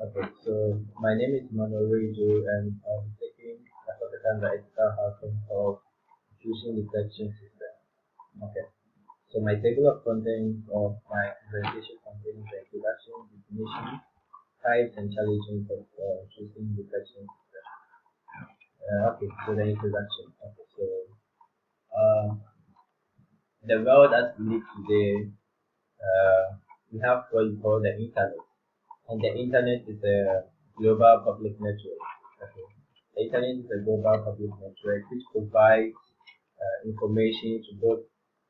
Okay, so my name is Manorejo and I'm taking a topic under ethical hacking of intrusion detection system. Okay, so my table of contents of my presentation contains the introduction, definition, types, and challenges of intrusion detection system. Okay, so the introduction. Okay, so uh, the world as we live today, we have what we call the internet. And the internet is a global public network. Okay. The internet is a global public network which provides information to both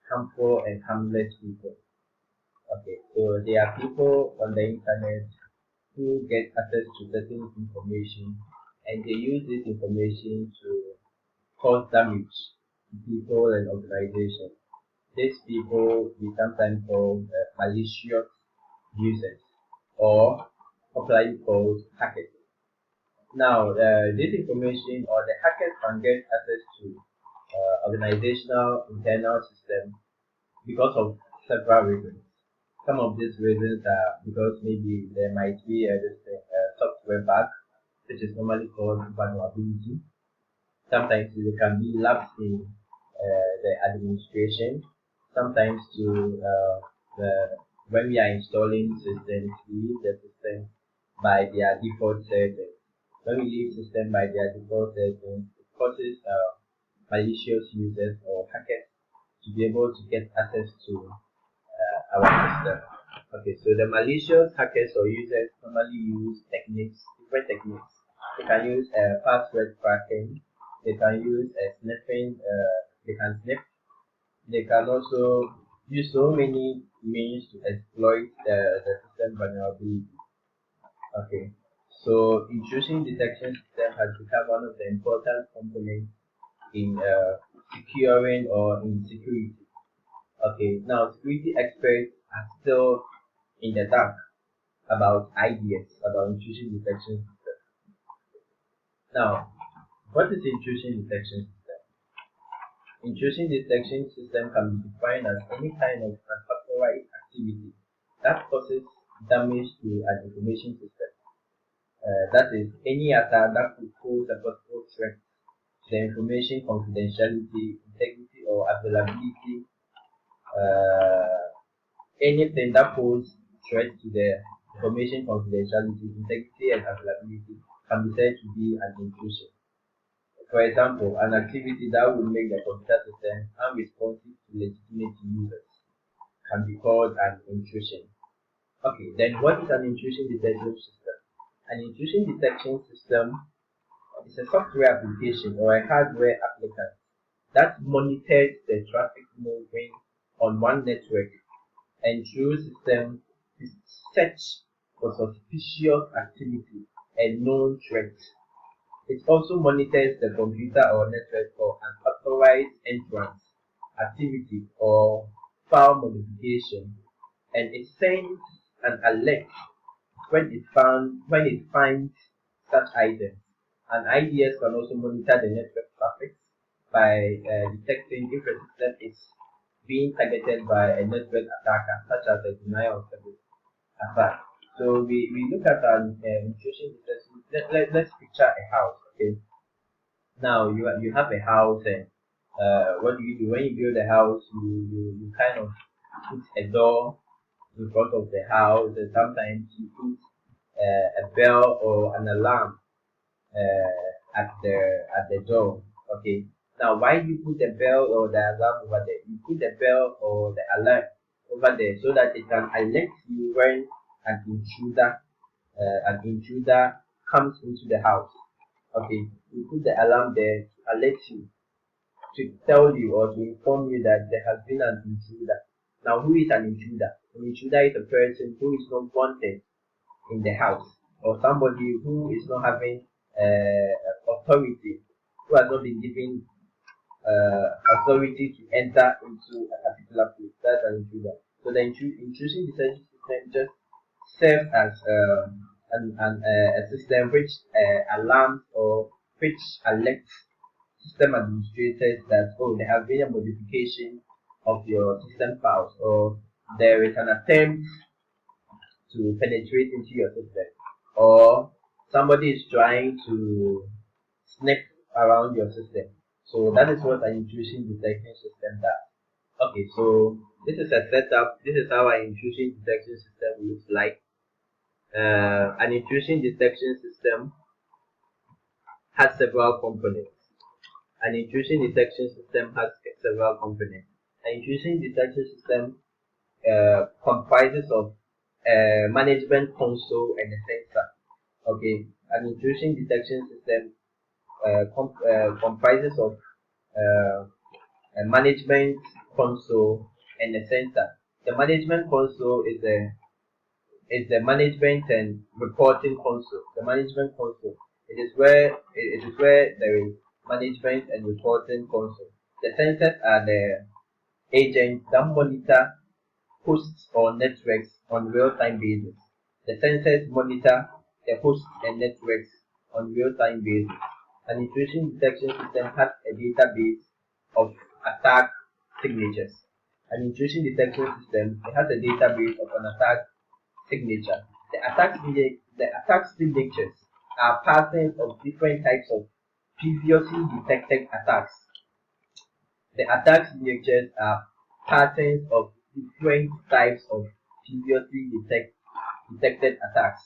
harmful and harmless people. Okay, so there are people on the internet who get access to certain information and they use this information to cause damage to people and organizations. These people we sometimes call malicious users or popularly called hackers. Now, this information or the hackers can get access to organizational internal system because of several reasons. Some of these reasons are because maybe there might be a software bug, which is normally called vulnerability. Sometimes there can be lapse in the administration. Sometimes when we are installing systems, we leave the system by their default settings. When we leave system by their default settings, it causes malicious users or hackers to be able to get access to our system. Okay, so the malicious hackers or users normally use different techniques. They can use password cracking. They can use sniffing. They can sniff. They can also use so many means to exploit the system vulnerability. Okay, so intrusion detection system has become one of the important components in securing or in security. Okay, now security experts are still in the dark about ideas about intrusion detection system. Now, what is intrusion detection system? Intrusion detection system can be defined as any kind of unauthorized activity that causes damage to an information system. That is, any attack that could pose a possible threat to the information confidentiality, integrity, or availability. Anything that poses threat to the information confidentiality, integrity, and availability can be said to be an intrusion. For example, an activity that will make the computer system unresponsive to legitimate users can be called an intrusion. Okay, then what is an intrusion detection system? An intrusion detection system is a software application or a hardware applicant that monitors the traffic moving on one network and through system to search for suspicious activity and known threats. It also monitors the computer or network for unauthorized entrance, activity, or file modification, and it sends an alert when it finds such items. And IDS can also monitor the network traffic by detecting if a system is being targeted by a network attacker, such as a denial of service attack. So we look at an intrusion detection. Let's picture a house. Okay. Now you have a house, and what do you do when you build a house? You kind of put a door in front of the house, and sometimes you put a bell or an alarm at the door. Okay. Now, why do you put the bell or the alarm over there? You put the bell or the alarm over there so that it can alert you when an intruder comes into the house. Okay, you put the alarm there to alert you, to tell you or to inform you that there has been an intruder. Now, who is an intruder? An intruder is a person who is not wanted in the house, or somebody who is not having authority, who has not been given authority to enter into a particular place. That's an intruder. So the intrusion detection system just serves as a system which alarms or which alerts system administrators that there has been a modification of your system files, or there is an attempt to penetrate into your system. or somebody is trying to sneak around your system. So that is what an intrusion detection system does. Okay, so this is a setup. This is how an intrusion detection system looks like. An intrusion detection system has several components. An intrusion detection system has several components. An intrusion detection system comprises of a management console and a sensor. Okay, an intrusion detection system comprises of a management console and a sensor. The management console is the management and reporting console. The management console. It is where there is management and reporting console. The sensors are the agents that monitor hosts or networks on real-time basis. The sensors monitor the hosts and networks on real-time basis. An intrusion detection system has a database of attack signatures. An intrusion detection system has a database of an attack signature. The attack signatures are patterns of different types of previously detected attacks. The attack signatures are patterns of different types of previously detected attacks.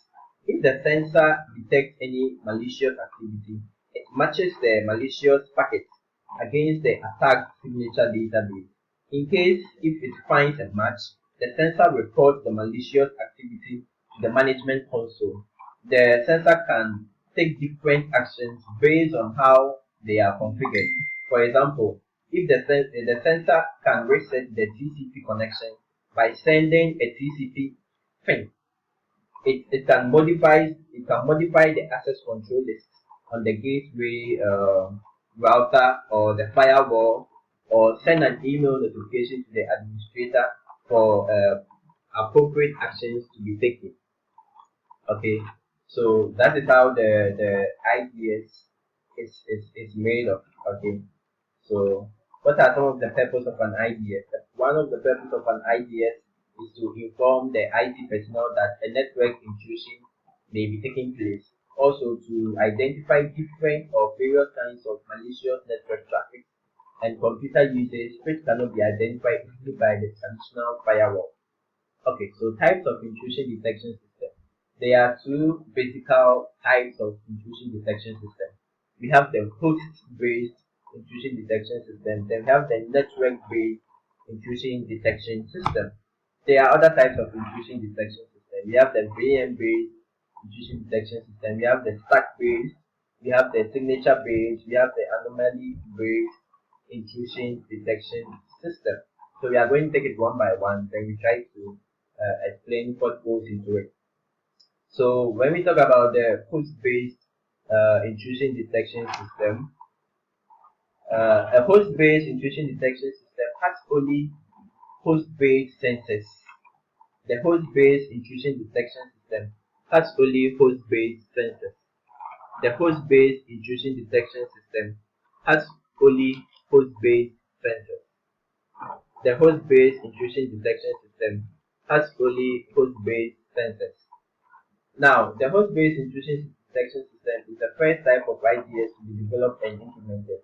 If the sensor detects any malicious activity, it matches the malicious packet against the attack signature database. In case if it finds a match, the sensor reports the malicious activity to the management console. The sensor can take different actions based on how they are configured. For example, if the sensor can reset the TCP connection by sending a TCP ping, it can modify the access control list on the gateway router or the firewall, or send an email notification to the administrator for appropriate actions to be taken. Okay, so that is how the IDS is made of. Okay, so what are some of the purpose of an IDS? One of the purpose of an IDS is to inform the IT personnel that a network intrusion may be taking place. Also, to identify different or various kinds of malicious network traffic and computer usage which cannot be identified easily by the traditional firewall. Okay, so types of intrusion detection system. There are two basic types of intrusion detection system. We have the host-based intrusion detection system. Then we have the network-based intrusion detection system. There are other types of intrusion detection system. We have the VM-based intrusion detection system. We have the stack-based. We have the signature-based. We have the anomaly-based intrusion detection system. So we are going to take it one by one. Then we try to explain what goes into it. So when we talk about the host-based intrusion detection system, a host-based intrusion detection system has only host-based sensors. The host-based intrusion detection system has only host-based sensors. The host-based intrusion detection system has only host-based sensors. The host-based intrusion detection system has only host-based sensors. Now, the host-based intrusion detection system is the first type of IDS to be developed and implemented.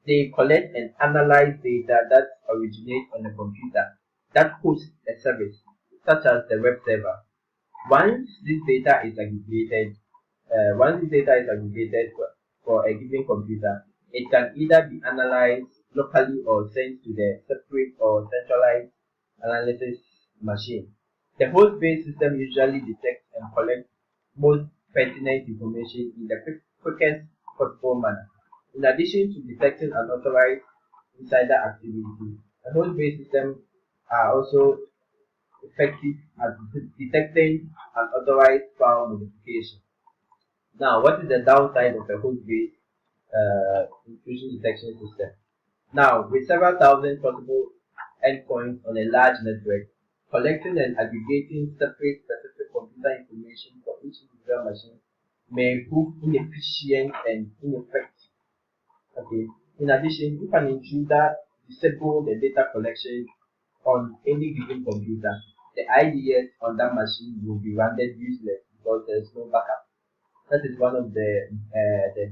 They collect and analyze data that originates on a computer that hosts a service, such as the web server. Once this data is aggregated, for a given computer, it can either be analyzed locally or sent to the separate or centralized analysis machine. The host-based system usually detects and collects most pertinent information in the quickest possible manner. In addition to detecting unauthorized insider activity, the host-based systems are also effective at detecting unauthorized file modification. Now, what is the downside of a host-based intrusion detection system? Now, with several thousand possible endpoints on a large network, collecting and aggregating separate specific computer information for each individual machine may prove inefficient and ineffective. Okay. In addition, if an intruder disables the data collection on any given computer, the IDS on that machine will be rendered useless because there's no backup. That is one of the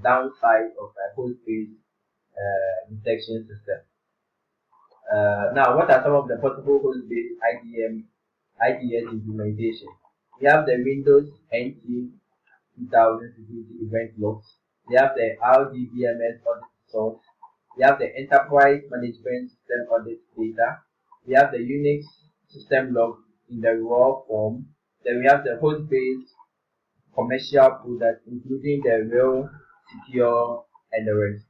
downside of a host-based detection system. Now, what are some of the possible host-based IDS implementation? We have the Windows NT 2000 security event logs. We have the RDBMS audit source. We have the enterprise management system audit data. We have the Unix system log in the raw form. Then we have the host-based commercial products, including the real, secure, and the rest.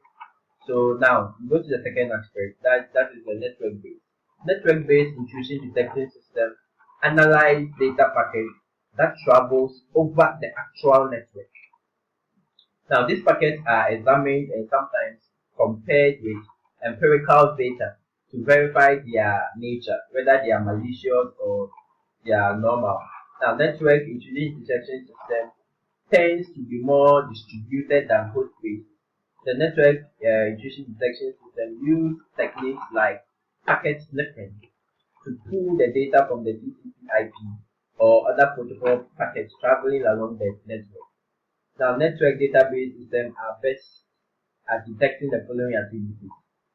So now we go to the second aspect. That is the network-based. Network-based intrusion detection system analyze data packets that travels over the actual network. Now these packets are examined and sometimes compared with empirical data to verify their nature, whether they are malicious or they are normal. Now network intrusion detection system tends to be more distributed than host-based. The network intrusion detection system use techniques like packet sniffing to pull the data from the TCP/IP or other protocol packets traveling along the network. Now, network database systems are best at detecting the following activities.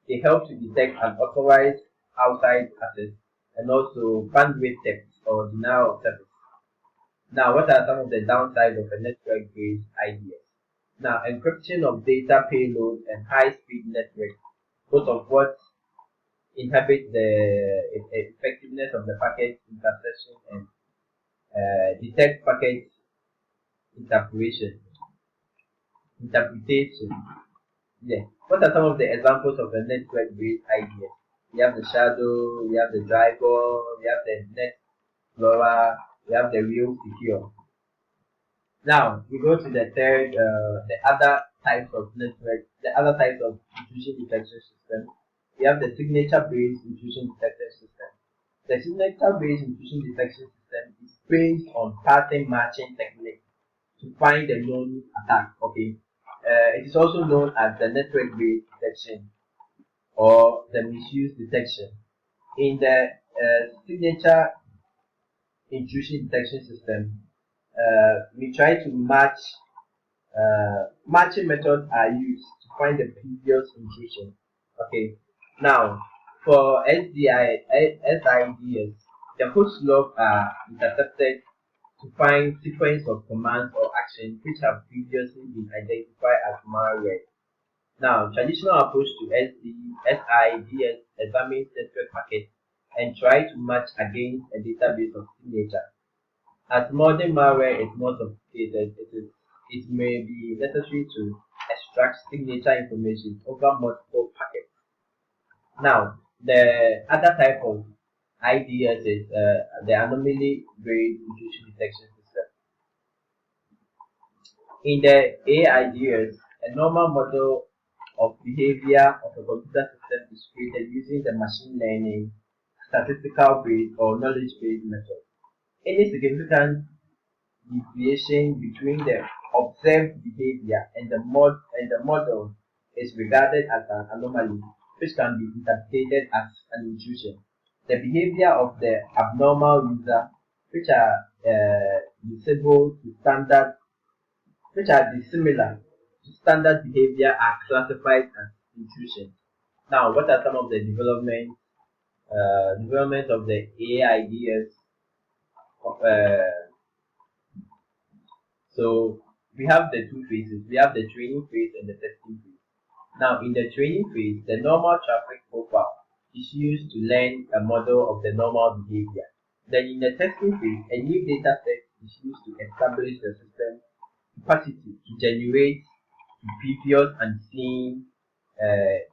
They help to detect unauthorized outside access and also bandwidth theft or denial of service. Now, what are some of the downsides of a network-based IDS? Now, encryption of data payload and high-speed network, both of what inhibit the effectiveness of the packet interception and detect packet interpretation. Yeah. What are some of the examples of a network-based IDS? We have the shadow, we have the driver, we have the net explorer, we have the real secure. Now we go to the third, the other types of intrusion detection system. We have the signature-based intrusion detection system. The signature-based intrusion detection system is based on pattern matching technique to find the known attack. Okay, it is also known as the network-based detection or the misuse detection. In the signature intrusion detection system, we try to match. Matching methods are used to find the previous intrusion. Okay, now for SIDS, the host log are intercepted to find sequence of commands or actions which have previously been identified as malware. Now, traditional approach to SIDS examines network packets and try to match against a database of signature. As modern malware is more sophisticated, it may be necessary to extract signature information over multiple packets. Now, the other type of IDS is the anomaly-based intrusion detection system. In the AIDS, a normal model of behavior of a computer system is created using the machine learning, statistical-based or knowledge-based method. Any significant deviation between the observed behavior and the model is regarded as an anomaly, which can be interpreted as an intrusion. The behavior of the abnormal user, which are dissimilar to standard behavior, are classified as intrusion. Now, what are some of the development of the AIDS? So we have the two phases. We have the training phase and the testing phase. Now, in the training phase, the normal traffic profile is used to learn a model of the normal behavior. Then in the testing phase, a new data set is used to establish the system capacity to generate previous unseen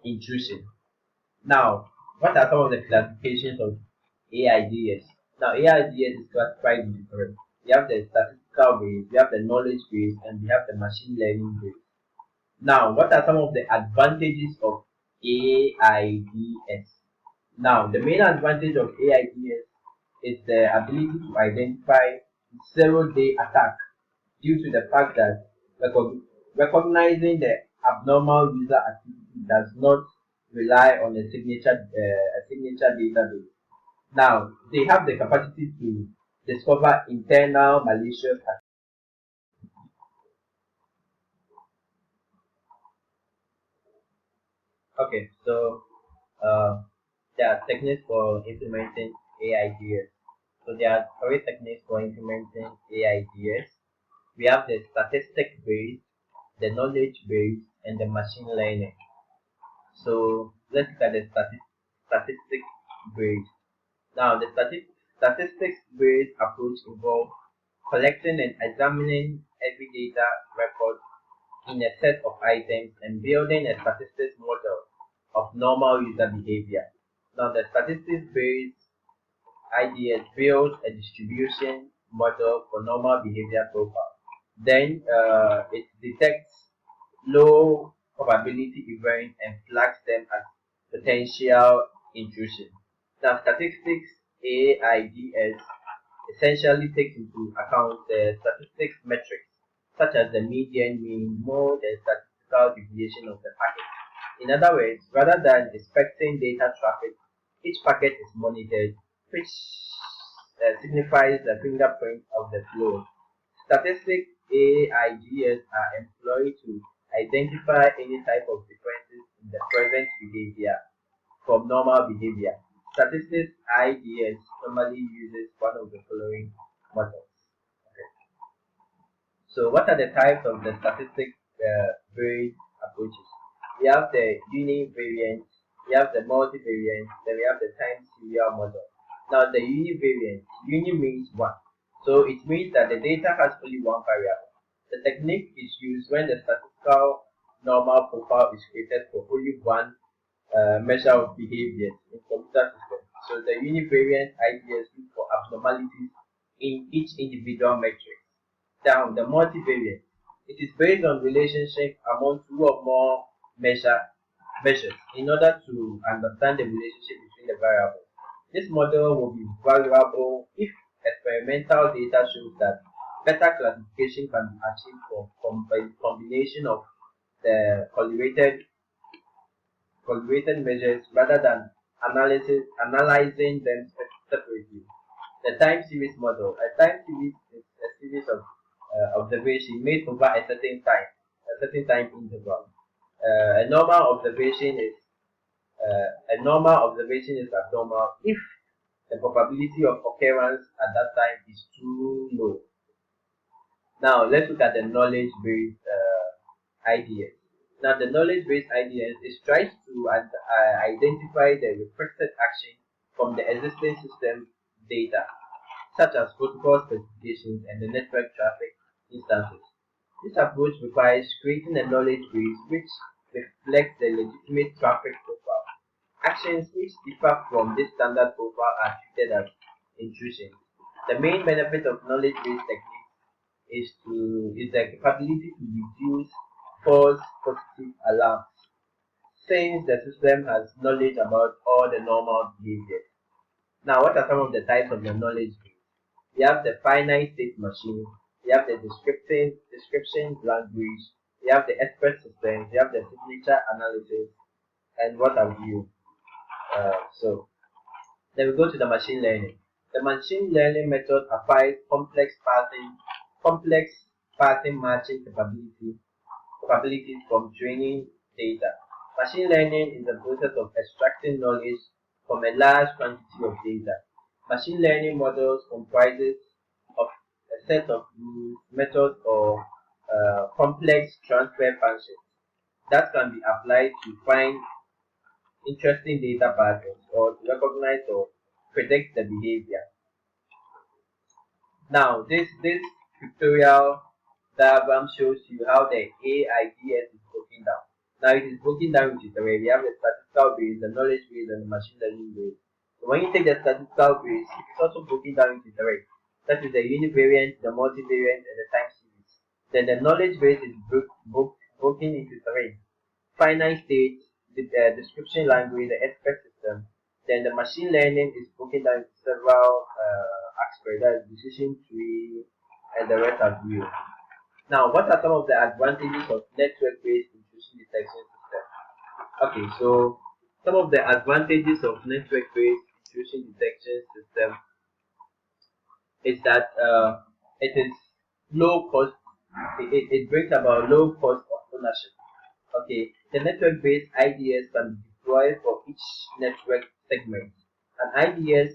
intrusion. Now, what are some of the classifications of AIDS? Now, AIDS is classified in different. We have the statistical base, we have the knowledge base, and we have the machine learning base. Now, what are some of the advantages of AIDS? Now, the main advantage of AIDS is the ability to identify zero-day attack due to the fact that recognizing the abnormal user activity does not rely on a signature database. Now, they have the capacity to discover internal malicious Okay, so uh, there are techniques for implementing AIDS. So there are three techniques for implementing AIDS. We have the statistic based, the knowledge based, and the machine learning. So let's look at the statistics based. Now, the statistics based approach involves collecting and examining every data record in a set of items and building a statistics model of normal user behavior. Now, the statistics based IDS builds a distribution model for normal behavior profile. Then it detects low probability events and flags them as potential intrusion. Now, statistics AIDS essentially takes into account the statistics metrics such as the median, mean, mode, and statistical deviation of the packet. In other words, rather than expecting data traffic, each packet is monitored, which signifies the fingerprint of the flow. Statistic AIDS are employed to identify any type of differences in the present behavior from normal behavior. Statistics IDS normally uses one of the following models. Okay. So, what are the types of the statistic based approaches? We have the univariate, we have the multivariate, then we have the time serial model. Now, the univariate, uni means one. So, it means that the data has only one variable. The technique is used when the statistical normal profile is created for only one measure of behaviors in computer systems. So the univariate ideas look for abnormalities in each individual metric. Down the multivariate, it is based on relationship among two or more measures in order to understand the relationship between the variables. This model will be valuable if experimental data shows that better classification can be achieved for combination of the correlated measures rather than analyzing them separately. The time series model. A time series is a series of observation made over a certain time interval. A normal observation is abnormal if the probability of occurrence at that time is too low. Now let's look at the knowledge-based ideas. Now the knowledge-based ideas is tries to identify the requested action from the existing system data, such as protocol specifications and the network traffic instances. This approach requires creating a knowledge base which reflects the legitimate traffic profile. Actions which differ from this standard profile are treated as intrusions. The main benefit of knowledge-based techniques is the capability to reduce false positive alarms since the system has knowledge about all the normal behaviors. Now, what are some of the types of the knowledge base? We have the finite state machine, we have the description language, we have the expert systems, we have the signature analysis, and what have you. So then we go to the machine learning. The machine learning method applies complex pattern matching capabilities from training data. Machine learning is the process of extracting knowledge from a large quantity of data. Machine learning models comprises of a set of rules, methods, or complex transfer functions that can be applied to find interesting data patterns or to recognize or predict the behavior. Now, this pictorial diagram shows you how the AIDS is broken down. Now, it is broken down into three. We have the statistical base, the knowledge base, and the machine learning base. So when you take the statistical base, it is also broken down into three. That is the univariate, the multivariate, and the time series. Then the knowledge base is broken into three: finite state, the description language, the expert system. Then the machine learning is broken down into several aspects, that is decision tree and the rest of you. Now, what are some of the advantages of network-based intrusion detection system? Okay, so some of the advantages of network-based intrusion detection system is that it is low cost. It brings about low cost of ownership. Okay, the network-based IDS can be deployed for each network segment. An IDS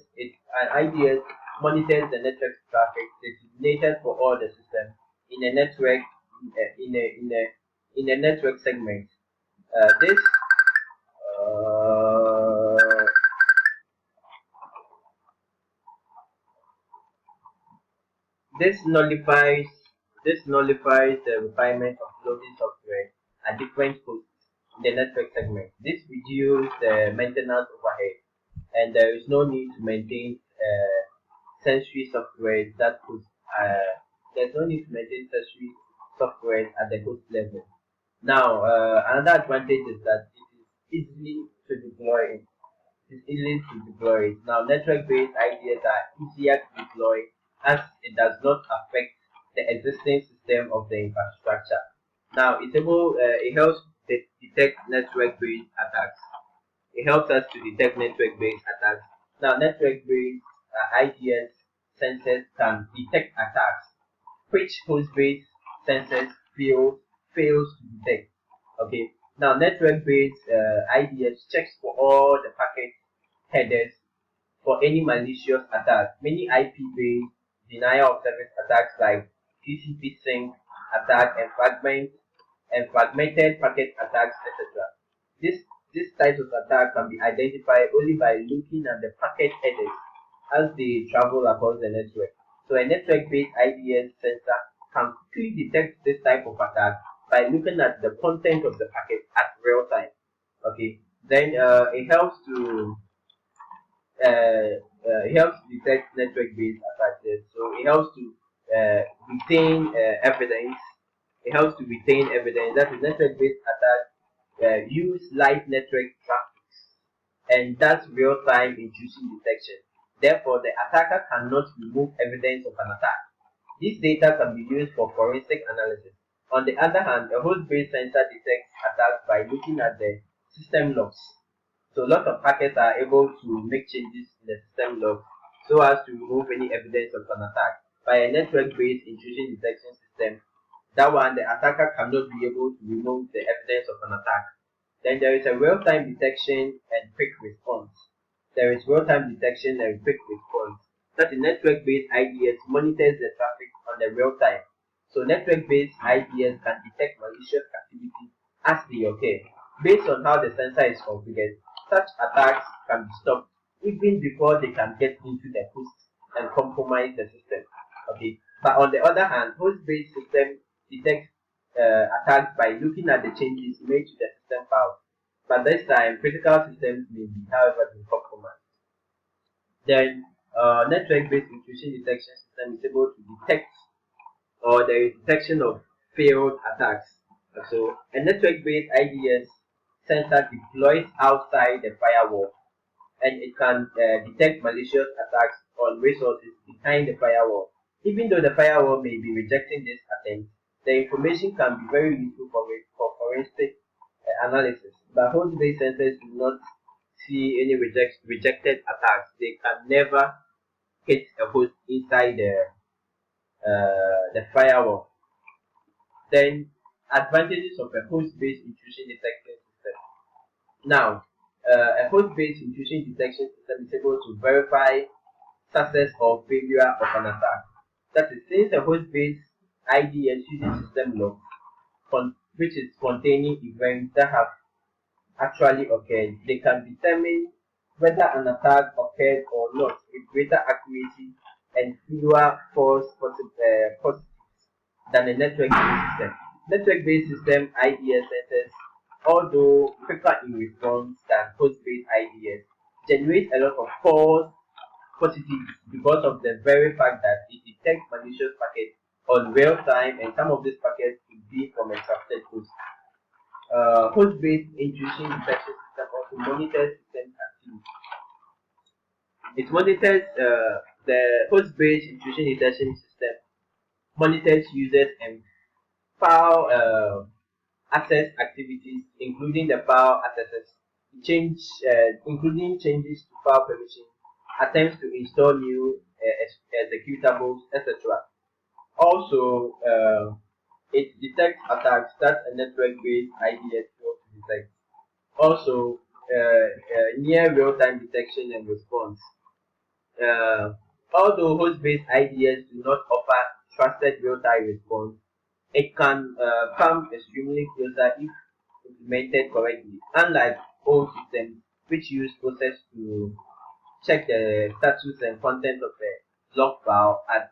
monitors the network traffic designated for all the systems in a network in a network segment. This uh, This nullifies the requirement of loading software at different hosts in the network segment. This reduces the maintenance overhead, and there is no need to maintain sensory software that could there's no need to maintain sensory software at the host level. Now, another advantage is that it is easily to deploy. It's easy to deploy it. Now, network-based ideas are easier to deploy as it does not affect the existing system of the infrastructure. Now, it helps detect network-based attacks. It helps us to detect network-based attacks. Now, network-based IDS sensors can detect attacks, which host-based sensors fails to detect. Okay. Now, network-based IDS checks for all the packet headers for any malicious attack. Many IP-based denial of service attacks like TCP sync attack and fragmented packet attacks, etc. This this type of attack can be identified only by looking at the packet headers as they travel across the network. So a network-based IDS sensor can quickly detect this type of attack by looking at the content of the packet at real time. Okay, then it helps detect network-based attacks. So it helps to retain evidence. It helps to retain evidence. That is, network-based attack use live network traffic and that's real-time intrusion detection. Therefore, the attacker cannot remove evidence of an attack. This data can be used for forensic analysis. On the other hand, a host-based sensor detects attacks by looking at the system logs. So lots of packets are able to make changes in the system log so as to remove any evidence of an attack. By a network-based intrusion detection system, that one the attacker cannot be able to remove the evidence of an attack. Then there is a real-time detection and quick response. There is real-time detection and quick response. That the network-based IDS monitors the traffic on the real time. So network-based IDS can detect malicious activity as they occur. Based on how the sensor is configured, such attacks can be stopped even before they can get into the host and compromise the system. Okay. But on the other hand, host-based system detects attacks by looking at the changes made to the system files. But this time, critical systems may be, however, be compromised. Then, network-based intrusion detection system is able to detect or there is detection of failed attacks. So, a network-based IDS sensor deploys outside the firewall and it can detect malicious attacks on resources behind the firewall. Even though the firewall may be rejecting this attempt, the information can be very useful for forensic analysis. But host-based sensors do not see any rejected attacks. They can never hit a host inside the firewall. Then, advantages of a host-based intrusion detection system. Now, a host-based intrusion detection system is able to verify success or failure of an attack. That is, since a host-based IDS uses system logs, which is containing events that have actually occurred, they can determine whether an attack occurred or not with greater accuracy and fewer false positives than a network-based system. Network-based system IDS sensors, although quicker in response than host-based IDS, generate a lot of false positives because of the very fact that it detects malicious packets on real time and some of these packets could be from a trusted host. Host-based intrusion detection system also monitors system activity. It monitors the host-based intrusion detection system monitors users and file access activities, including the file accesses, including changes to file permission, attempts to install new executables, etc. Also, it detects attacks that a network-based IDS fails to effects. Also, near real-time detection and response. Uh, Although host-based IDS do not offer trusted real-time response, it can come extremely closer if implemented correctly. Unlike old systems, which use process to check the status and content of a log file at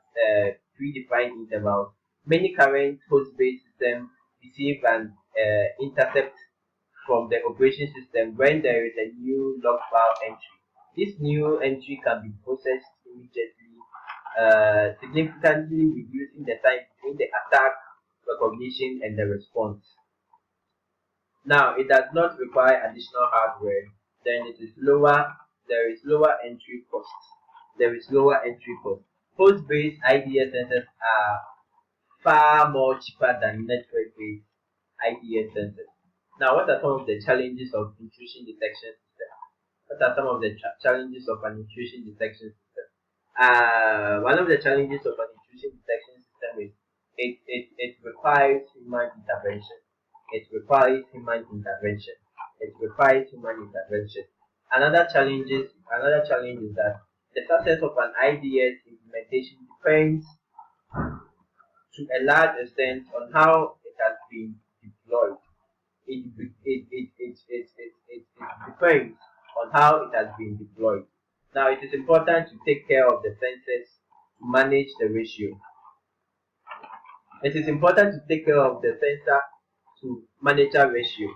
predefined intervals, many current host-based systems receive an intercept from the operation system when there is a new log file entry. This new entry can be processed immediately, significantly reducing the time between the attack recognition and the response. Now, it does not require additional hardware. Then it is lower. There is lower entry cost. There is lower entry cost. Host-based IDS sensors are far more cheaper than network-based IDS sensors. Now, what are some of the challenges of intrusion detection system? What are some of the challenges of an intrusion detection system? One of the challenges of an intrusion detection system is it requires human intervention. It requires human intervention. It requires human intervention. Another challenge is that the success of an IDS implementation depends to a large extent on how it has been deployed. It depends on how it has been deployed. Now, it is important to take care of the sensors to manage the ratio. It is important to take care of the sensor to manager ratio.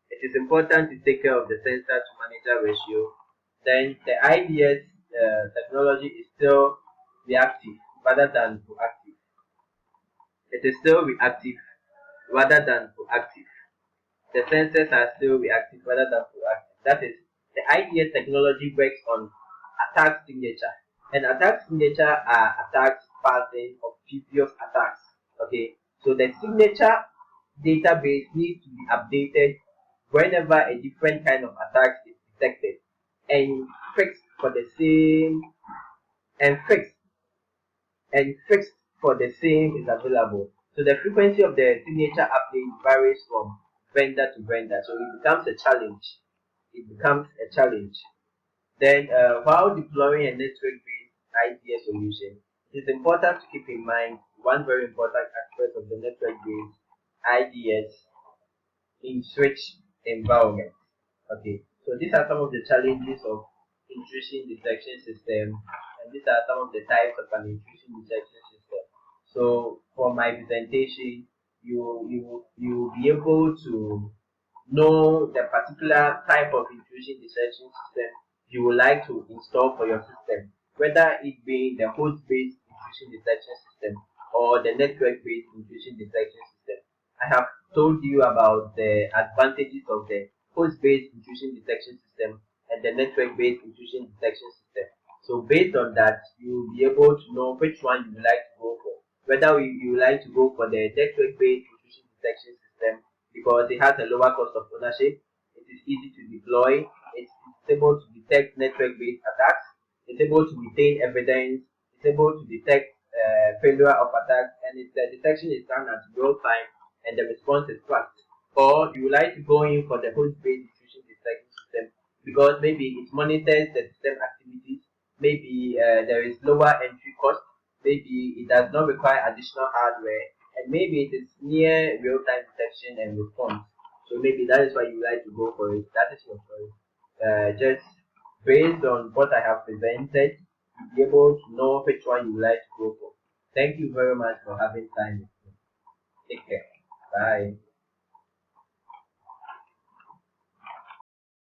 It is important to take care of the sensor to manager ratio. Then the IDS technology is still reactive rather than proactive. It is still reactive rather than proactive. The sensors are still reactive rather than proactive. That is, the IDS technology works on attack signature, and attack signature are attacks pattern of previous attacks. Okay, so the signature database needs to be updated whenever a different kind of attack is detected, and fixed for the same and fixed for the same is available. So the frequency of the signature update varies from vendor to vendor. So it becomes a challenge. It becomes a challenge. Then, while deploying a network-based IDS solution, it is important to keep in mind one very important aspect of the network-based IDS in switch environment. Okay, so these are some of the challenges of intrusion detection system, and these are some of the types of an intrusion detection system. So for my presentation, you will be able to know the particular type of intrusion detection system you would like to install for your system, whether it be the host-based intrusion detection system or the network-based intrusion detection system. I have told you about the advantages of the host-based intrusion detection system and the network-based intrusion detection system. So based on that, you will be able to know which one you would like to go for. Whether you would like to go for the network-based intrusion detection system because it has a lower cost of ownership, it is easy to deploy, it's able to detect network-based attacks, it's able to retain evidence, it's able to detect failure of attacks, and the detection is done at real time and the response is fast. Or you would like to go in for the host-based intrusion detection system because maybe it monitors the system activities, maybe there is lower entry cost, maybe it does not require additional hardware, and maybe it is near real-time detection and response. So maybe that is why you like to go for it. That is your choice. Just based on what I have presented, you'll be able to know which one you like to go for. Thank you very much for having time with me. Take care. Bye.